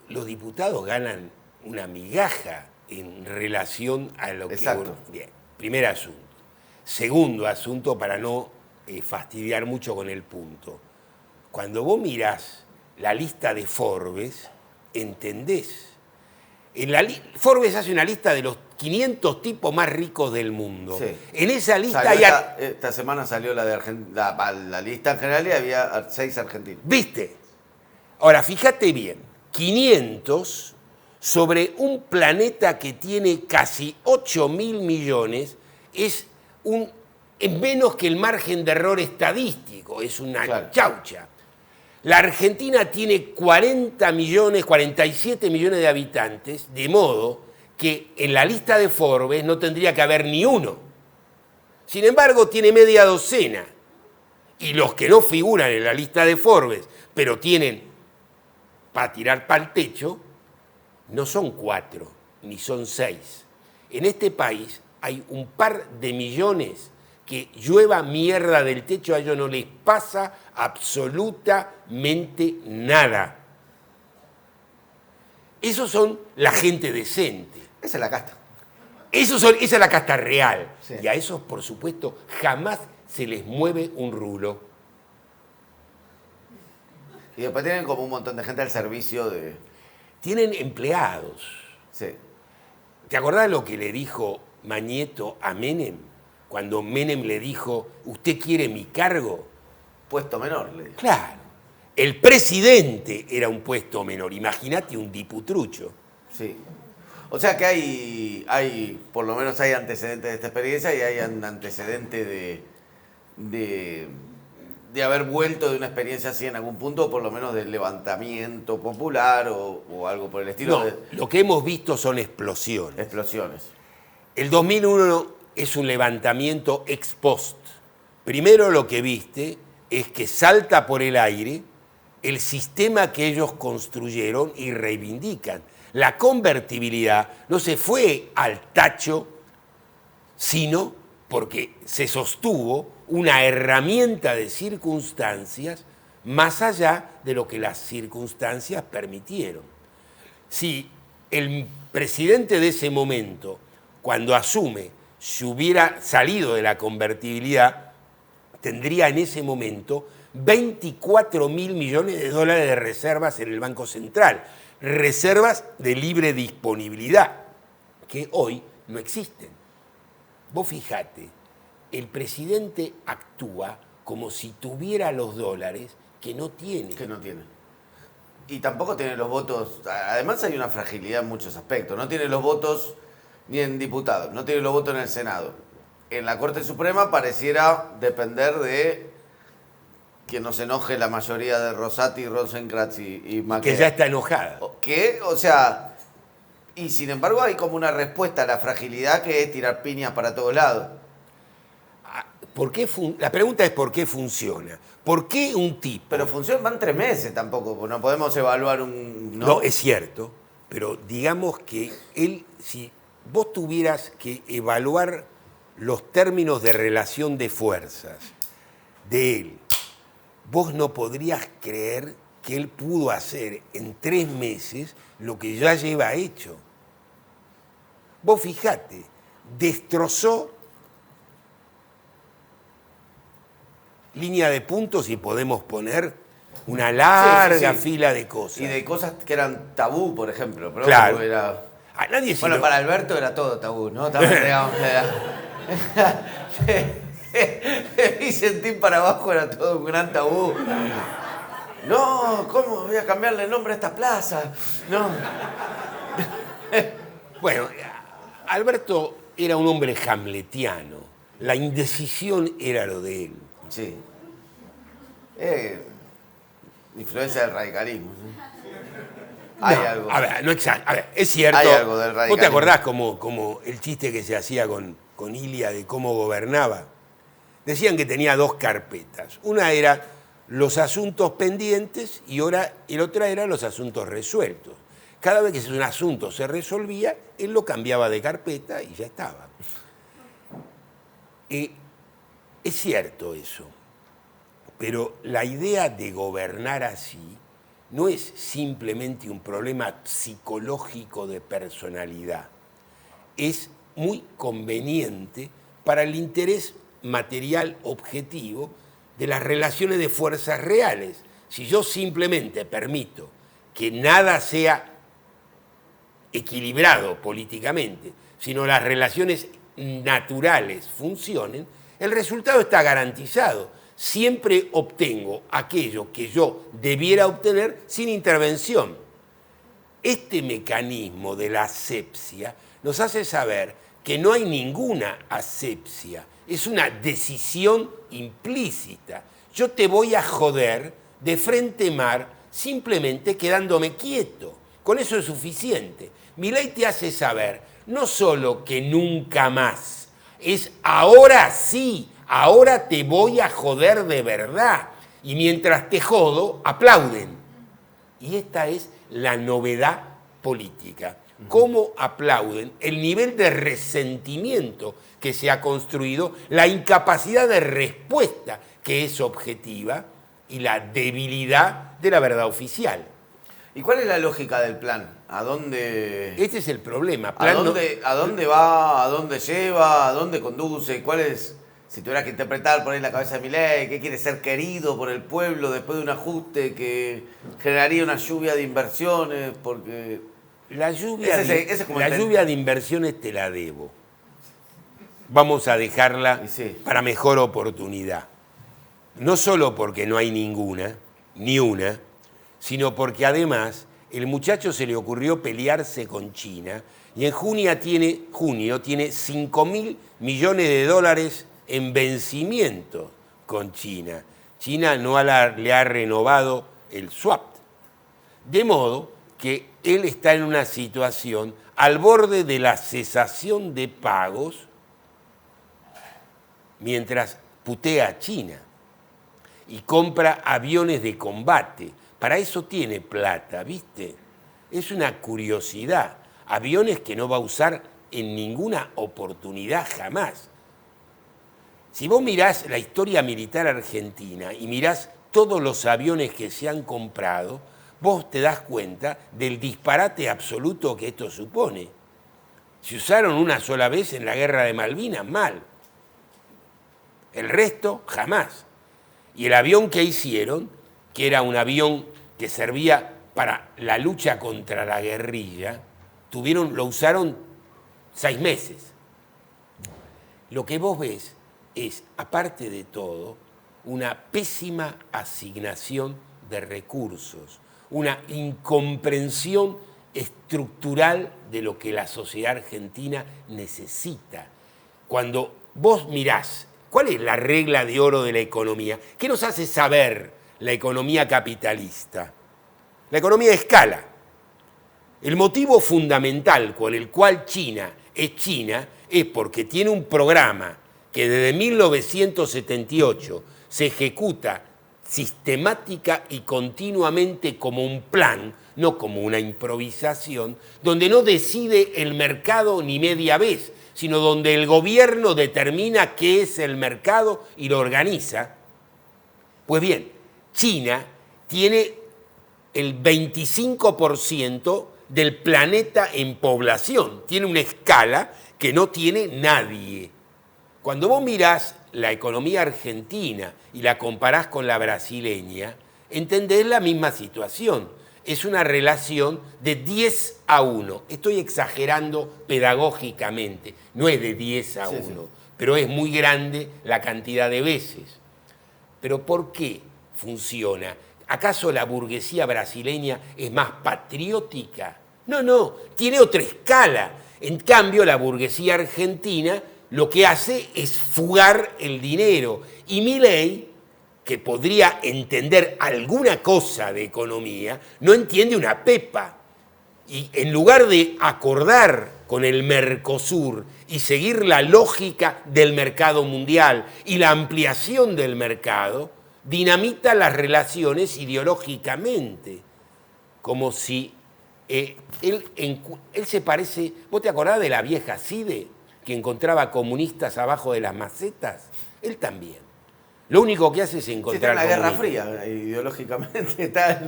los diputados ganan una migaja en relación a lo Exacto. que... Bien, primer asunto. Segundo asunto, para no fastidiar mucho con el punto. Cuando vos mirás la lista de Forbes, entendés. Forbes hace una lista de los 500 tipos más ricos del mundo. Sí. En esa lista esta semana salió la de la lista en general y había 6 argentinos. ¿Viste? Ahora, fíjate bien, 500 sobre un planeta que tiene casi 8.000 millones es menos que el margen de error estadístico, es una chaucha. La Argentina tiene 40 millones, 47 millones de habitantes, de modo que en la lista de Forbes no tendría que haber ni uno. Sin embargo, tiene media docena. Y los que no figuran en la lista de Forbes, pero tienen para tirar para el techo, no son 4, ni son 6. En este país hay un par de millones que llueva mierda del techo, a ellos no les pasa absolutamente nada. Esos son la gente decente. Esa es la casta. Esa es la casta real. Sí. Y a esos, por supuesto, jamás se les mueve un rulo. Y después tienen como un montón de gente al servicio de... Tienen empleados. Sí. ¿Te acordás lo que le dijo Mañeto a Menem? Cuando Menem le dijo, ¿usted quiere mi cargo? Puesto menor, le dijo. Claro. El presidente era un puesto menor. Imagínate un diputrucho. Sí. O sea que hay, por lo menos hay antecedentes de esta experiencia y hay un antecedente de haber vuelto de una experiencia así en algún punto, o por lo menos del levantamiento popular o algo por el estilo. No, lo que hemos visto son explosiones. Explosiones. El 2001 es un levantamiento ex post. Primero lo que viste es que salta por el aire el sistema que ellos construyeron y reivindican. La convertibilidad no se fue al tacho, sino porque se sostuvo una herramienta de circunstancias más allá de lo que las circunstancias permitieron. Si el presidente de ese momento, cuando asume, si hubiera salido de la convertibilidad, tendría en ese momento 24.000 millones de dólares de reservas en el Banco Central, reservas de libre disponibilidad, que hoy no existen. Vos fijate, el presidente actúa como si tuviera los dólares que no tiene. Que no tiene. Y tampoco tiene los votos. Además hay una fragilidad en muchos aspectos. No tiene los votos ni en diputados, no tiene los votos en el Senado. En la Corte Suprema pareciera depender de que no se enoje la mayoría de Rosati, Rosenkrantz y Macri. Que ya está enojada. ¿Qué? O sea, y sin embargo hay como una respuesta a la fragilidad que es tirar piñas para todos lados. La pregunta es ¿por qué funciona? ¿Por qué un tipo? Pero van 3 meses tampoco, pues no podemos evaluar un... No, es cierto, pero digamos que si vos tuvieras que evaluar los términos de relación de fuerzas de él, vos no podrías creer que él pudo hacer en 3 meses lo que ya lleva hecho. Vos fijate, destrozó línea de puntos y podemos poner una larga fila de cosas. Y de cosas que eran tabú, por ejemplo. Pero claro. A nadie para Alberto era todo tabú, ¿no? También, digamos, de Vicentín para abajo era todo un gran tabú. No, ¿cómo voy a cambiarle el nombre a esta plaza? No. Bueno, Alberto era un hombre hamletiano. La indecisión era lo de él. Sí. Influencia del radicalismo. ¿Sí? Hay algo. A ver, no exacto. A ver, es cierto. Hay algo del radicalismo. ¿Vos te acordás como el chiste que se hacía con Ilia de cómo gobernaba? Decían que tenía 2 carpetas. Una era los asuntos pendientes y otra era los asuntos resueltos. Cada vez que un asunto se resolvía, él lo cambiaba de carpeta y ya estaba. Es cierto eso, pero la idea de gobernar así no es simplemente un problema psicológico de personalidad. Es muy conveniente para el interés material objetivo de las relaciones de fuerzas reales. Si yo simplemente permito que nada sea equilibrado políticamente, sino las relaciones naturales funcionen, el resultado está garantizado. Siempre obtengo aquello que yo debiera obtener sin intervención. Este mecanismo de la asepsia nos hace saber que no hay ninguna asepsia, es una decisión implícita. Yo te voy a joder de frente mar simplemente quedándome quieto. Con eso es suficiente. Milei te hace saber no solo que nunca más, es ahora sí, ahora te voy a joder de verdad. Y mientras te jodo, aplauden. Y esta es la novedad política. Cómo aplauden el nivel de resentimiento que se ha construido, la incapacidad de respuesta que es objetiva y la debilidad de la verdad oficial. ¿Y cuál es la lógica del plan? ¿A dónde...? Este es el problema. ¿A dónde va? ¿A dónde lleva? ¿A dónde conduce? ¿Cuál es, si tuvieras que interpretar, poner la cabeza de Milei, qué quiere ser querido por el pueblo después de un ajuste que generaría una lluvia de inversiones? Porque... La lluvia de inversiones te la debo. Vamos a dejarla para mejor oportunidad. No solo porque no hay ninguna, ni una, sino porque además el muchacho se le ocurrió pelearse con China y en junio tiene 5.000 millones de dólares en vencimiento con China. China no le ha renovado el swap. De modo que él está en una situación al borde de la cesación de pagos mientras putea a China y compra aviones de combate. Para eso tiene plata, ¿viste? Es una curiosidad. Aviones que no va a usar en ninguna oportunidad jamás. Si vos mirás la historia militar argentina y mirás todos los aviones que se han comprado, vos te das cuenta del disparate absoluto que esto supone. Se usaron una sola vez en la Guerra de Malvinas, mal. El resto, jamás. Y el avión que hicieron, que era un avión que servía para la lucha contra la guerrilla, lo usaron 6 meses. Lo que vos ves es, aparte de todo, una pésima asignación de recursos, una incomprensión estructural de lo que la sociedad argentina necesita. Cuando vos mirás, ¿cuál es la regla de oro de la economía? ¿Qué nos hace saber la economía capitalista? La economía de escala. El motivo fundamental por el cual China es porque tiene un programa que desde 1978 se ejecuta sistemática y continuamente como un plan, no como una improvisación, donde no decide el mercado ni media vez, sino donde el gobierno determina qué es el mercado y lo organiza. Pues bien, China tiene el 25% del planeta en población, tiene una escala que no tiene nadie. Cuando vos mirás la economía argentina y la comparás con la brasileña, entendés la misma situación. Es una relación de 10-1. Estoy exagerando pedagógicamente, no es de 10-1, pero es muy grande la cantidad de veces. ¿Pero por qué funciona? ¿Acaso la burguesía brasileña es más patriótica? No, tiene otra escala. En cambio, la burguesía argentina lo que hace es fugar el dinero. Y Milei, que podría entender alguna cosa de economía, no entiende una pepa. Y en lugar de acordar con el Mercosur y seguir la lógica del mercado mundial y la ampliación del mercado, dinamita las relaciones ideológicamente, como si él se parece... ¿Vos te acordás de la vieja Cide, que encontraba comunistas abajo de las macetas? Él también. Lo único que hace es encontrar... Sí, está en la Guerra Fría, ideológicamente, está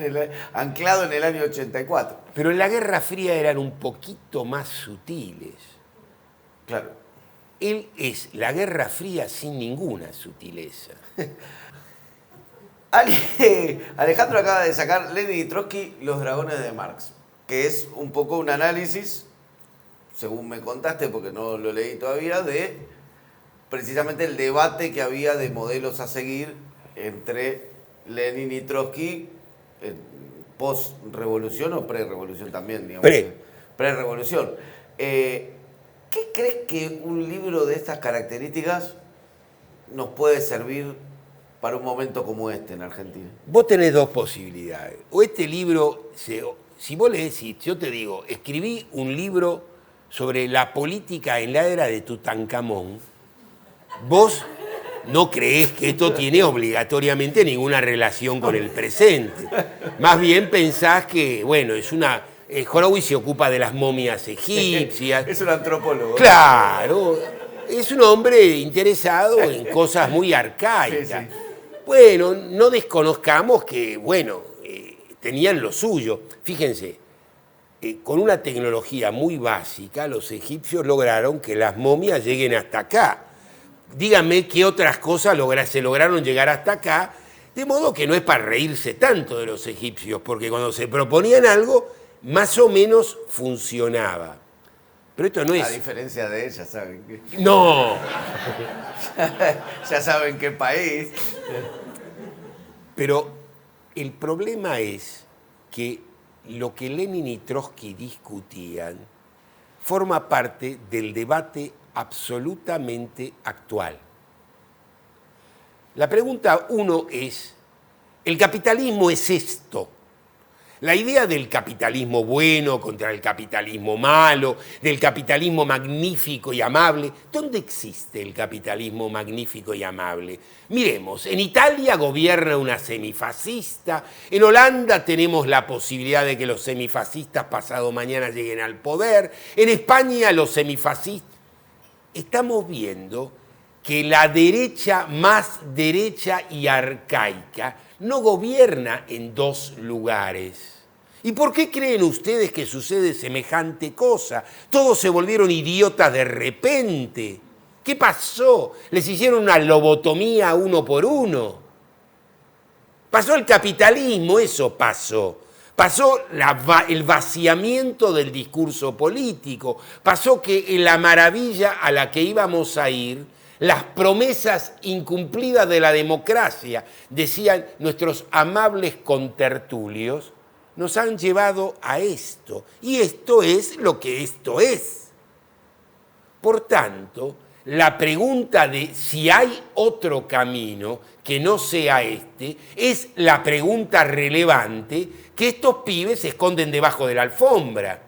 anclado en el año 84. Pero en la Guerra Fría eran un poquito más sutiles. Claro. Él es la Guerra Fría sin ninguna sutileza. Alejandro acaba de sacar Lenin y Trotsky, Los Dragones de Marx, que es un poco un análisis, según me contaste, porque no lo leí todavía, de precisamente el debate que había de modelos a seguir entre Lenin y Trotsky, post-revolución o pre-revolución también, digamos. Pre-revolución. ¿Qué crees que un libro de estas características nos puede servir para un momento como este en Argentina? Vos tenés dos posibilidades. O este libro, si vos le decís, yo te digo, escribí un libro sobre la política en la era de Tutankamón, vos no creés que esto tiene obligatoriamente ninguna relación con el presente. Más bien pensás que, bueno, es una... Horowitz se ocupa de las momias egipcias. Es un antropólogo. Claro, es un hombre interesado en cosas muy arcaicas. Sí, sí. Bueno, no desconozcamos que, bueno, tenían lo suyo. Fíjense, con una tecnología muy básica, los egipcios lograron que las momias lleguen hasta acá. Díganme qué otras cosas se lograron llegar hasta acá, de modo que no es para reírse tanto de los egipcios, porque cuando se proponían algo, más o menos funcionaba. Pero esto no es... A diferencia de ella, ¿saben qué? No. Ya saben qué país. Pero el problema es que lo que Lenin y Trotsky discutían forma parte del debate absolutamente actual. La pregunta uno es, ¿el capitalismo es esto? La idea del capitalismo bueno contra el capitalismo malo, del capitalismo magnífico y amable, ¿dónde existe el capitalismo magnífico y amable? Miremos, en Italia gobierna una semifascista, en Holanda tenemos la posibilidad de que los semifascistas pasado mañana lleguen al poder, en España los semifascistas... Estamos viendo que la derecha más derecha y arcaica no gobierna en dos lugares. ¿Y por qué creen ustedes que sucede semejante cosa? Todos se volvieron idiotas de repente. ¿Qué pasó? ¿Les hicieron una lobotomía uno por uno? Pasó el capitalismo, eso pasó. Pasó el vaciamiento del discurso político. Pasó que en la maravilla a la que íbamos a ir, las promesas incumplidas de la democracia, decían nuestros amables contertulios, nos han llevado a esto. Y esto es lo que esto es. Por tanto, la pregunta de si hay otro camino que no sea este, es la pregunta relevante que estos pibes se esconden debajo de la alfombra.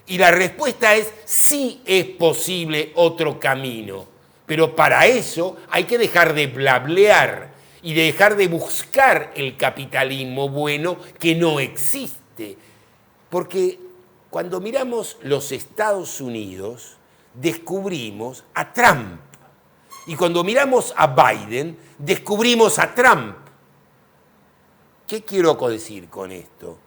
Y la respuesta es sí es posible otro camino. Pero para eso hay que dejar de blablear y de dejar de buscar el capitalismo bueno que no existe. Porque cuando miramos los Estados Unidos, descubrimos a Trump. Y cuando miramos a Biden, descubrimos a Trump. ¿Qué quiero decir con esto?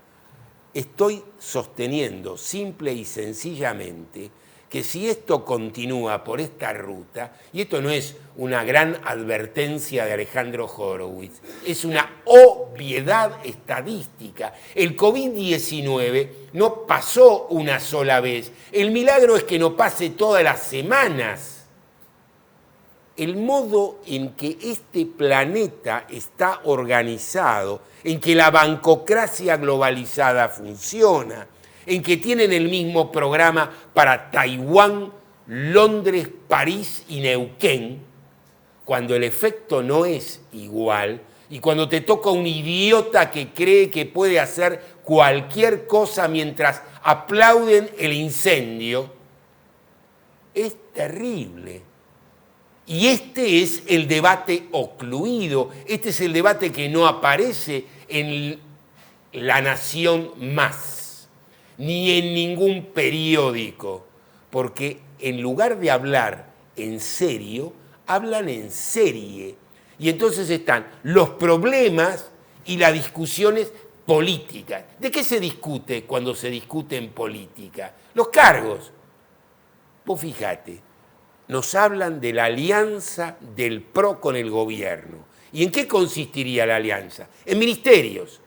Estoy sosteniendo simple y sencillamente que si esto continúa por esta ruta, y esto no es una gran advertencia de Alejandro Horowitz, es una obviedad estadística. El COVID-19 no pasó una sola vez. El milagro es que no pase todas las semanas. El modo en que este planeta está organizado, en que la bancocracia globalizada funciona, en que tienen el mismo programa para Taiwán, Londres, París y Neuquén, cuando el efecto no es igual y cuando te toca un idiota que cree que puede hacer cualquier cosa mientras aplauden el incendio, es terrible. Y este es el debate ocluido, este es el debate que no aparece en La Nación Más, ni en ningún periódico, porque en lugar de hablar en serio, hablan en serie. Y entonces están los problemas y las discusiones políticas. ¿De qué se discute cuando se discute en política? Los cargos. Vos fíjate, nos hablan de la alianza del PRO con el gobierno. ¿Y en qué consistiría la alianza? En ministerios.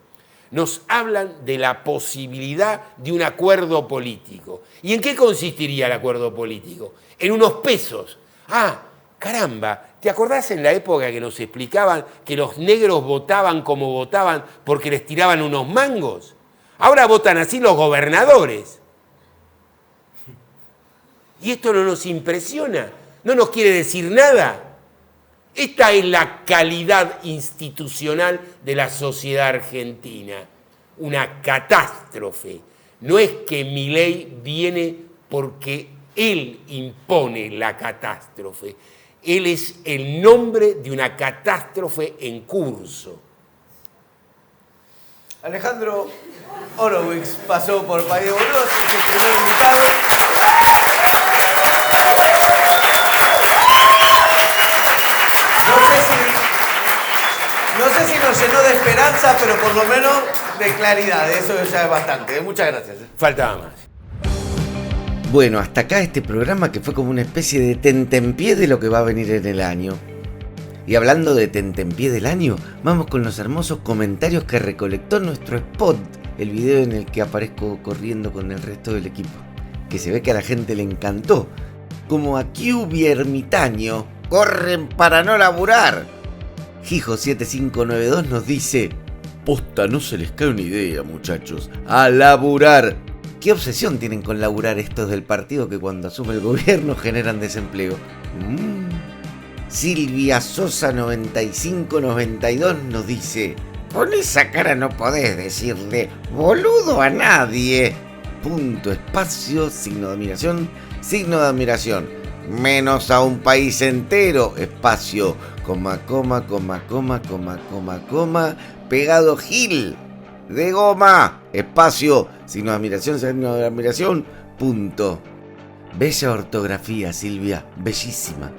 Nos hablan de la posibilidad de un acuerdo político. ¿Y en qué consistiría el acuerdo político? En unos pesos. Ah, caramba, ¿te acordás en la época que nos explicaban que los negros votaban como votaban porque les tiraban unos mangos? Ahora votan así los gobernadores. ¿Y esto no nos impresiona? ¿No nos quiere decir nada? Esta es la calidad institucional de la sociedad argentina. Una catástrofe. No es que Milei viene porque él impone la catástrofe. Él es el nombre de una catástrofe en curso. Alejandro Horowitz pasó por País de Boludos, es el primer invitado. No sé si nos llenó de esperanza, pero por lo menos de claridad. Eso ya es bastante. Muchas gracias. Faltaba más. Bueno, hasta acá este programa que fue como una especie de tentempié de lo que va a venir en el año. Y hablando de tentempié del año, vamos con los hermosos comentarios que recolectó nuestro spot, el video en el que aparezco corriendo con el resto del equipo, que se ve que a la gente le encantó. Como a Cubi Ermitaño, corren para no laburar. Hijo7592 nos dice: posta, no se les cae una idea, muchachos, a laburar. ¿Qué obsesión tienen con laburar estos del partido que cuando asume el gobierno generan desempleo? Silvia Sosa 9592 nos dice: con esa cara no podés decirle boludo a nadie. Punto, espacio, signo de admiración, signo de admiración. Menos a un país entero, espacio, coma, coma, coma, coma, coma, coma, coma, pegado Gil, de goma, espacio, signo de admiración, punto. Bella ortografía, Silvia, bellísima.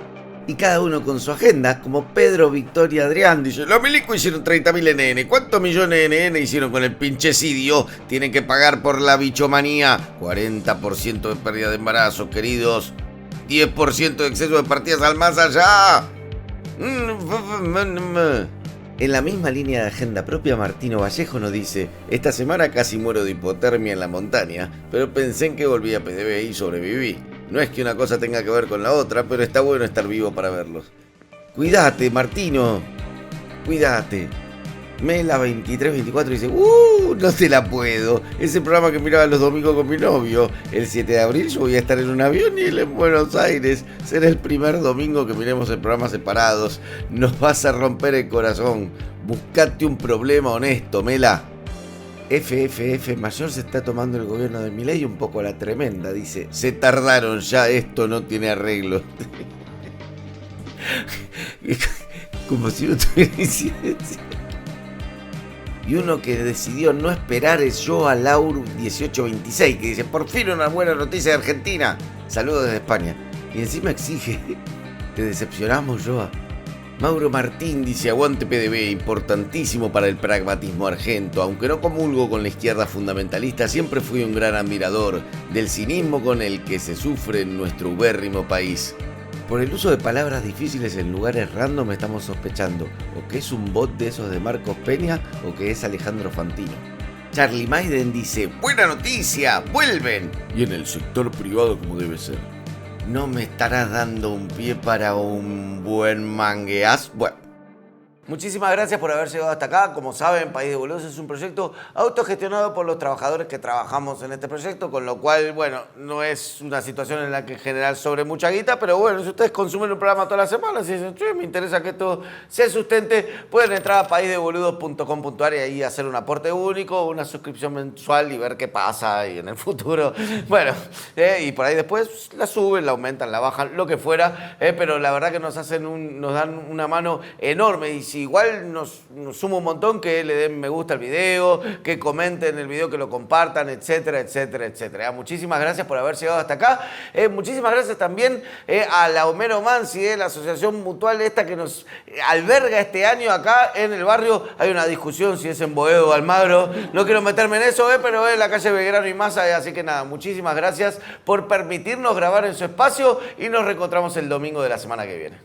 Y cada uno con su agenda, como Pedro Victoria Adrián dice: los milicos hicieron 30.000 NN. ¿Cuántos millones de NN hicieron con el pinchecidio? Tienen que pagar por la bichomanía. 40% de pérdida de embarazo, queridos. 10% de exceso de partidas al más allá. En la misma línea de agenda propia, Martino Vallejo nos dice: esta semana casi muero de hipotermia en la montaña, pero pensé en que volví a PDB y sobreviví. No es que una cosa tenga que ver con la otra, pero está bueno estar vivo para verlos. Cuídate, Martino. Cuídate. Mela2324 dice: no te la puedo. Ese programa que miraba los domingos con mi novio. El 7 de abril yo voy a estar en un avión y él en Buenos Aires. Será el primer domingo que miremos el programa separados. Nos vas a romper el corazón. Buscate un problema honesto, Mela. FFF Mayor se está tomando el gobierno de Milei un poco a la tremenda. Dice: se tardaron ya, esto no tiene arreglo. Como si no tuviera incidencia. Y uno que decidió no esperar es Joa Laur 1826, que dice: por fin una buena noticia de Argentina. Saludos desde España. Y encima exige: te decepcionamos, Joa. Mauro Martín dice: aguante PDB, importantísimo para el pragmatismo argento. Aunque no comulgo con la izquierda fundamentalista, siempre fui un gran admirador del cinismo con el que se sufre en nuestro ubérrimo país. Por el uso de palabras difíciles en lugares random estamos sospechando o que es un bot de esos de Marcos Peña o que es Alejandro Fantino. Charlie Maiden dice: buena noticia, vuelven. Y en el sector privado como debe ser. ¿No me estarás dando un pie para un buen mangueazo? Bueno, Muchísimas gracias por haber llegado hasta acá. Como saben, País de Boludos es un proyecto autogestionado por los trabajadores que trabajamos en este proyecto, con lo cual, bueno, no es una situación en la que generar sobre mucha guita, pero bueno, si ustedes consumen un programa todas las semanas y dicen, che, me interesa que esto se sustente, pueden entrar a paisdeboludos.com.ar y ahí hacer un aporte único, una suscripción mensual y ver qué pasa y en el futuro. Bueno, y por ahí después la suben, la aumentan, la bajan, lo que fuera, pero la verdad que nos dan una mano enorme. Y si igual nos suma un montón, que le den me gusta al video, que comenten el video, que lo compartan, etcétera, etcétera, etcétera. Muchísimas gracias por haber llegado hasta acá. Muchísimas gracias también a la Homero Mansi, la asociación mutual esta que nos alberga este año acá en el barrio. Hay una discusión si es en Boedo o Almagro. No quiero meterme en eso, pero es la calle Belgrano y Maza. Así que nada, muchísimas gracias por permitirnos grabar en su espacio y nos reencontramos el domingo de la semana que viene.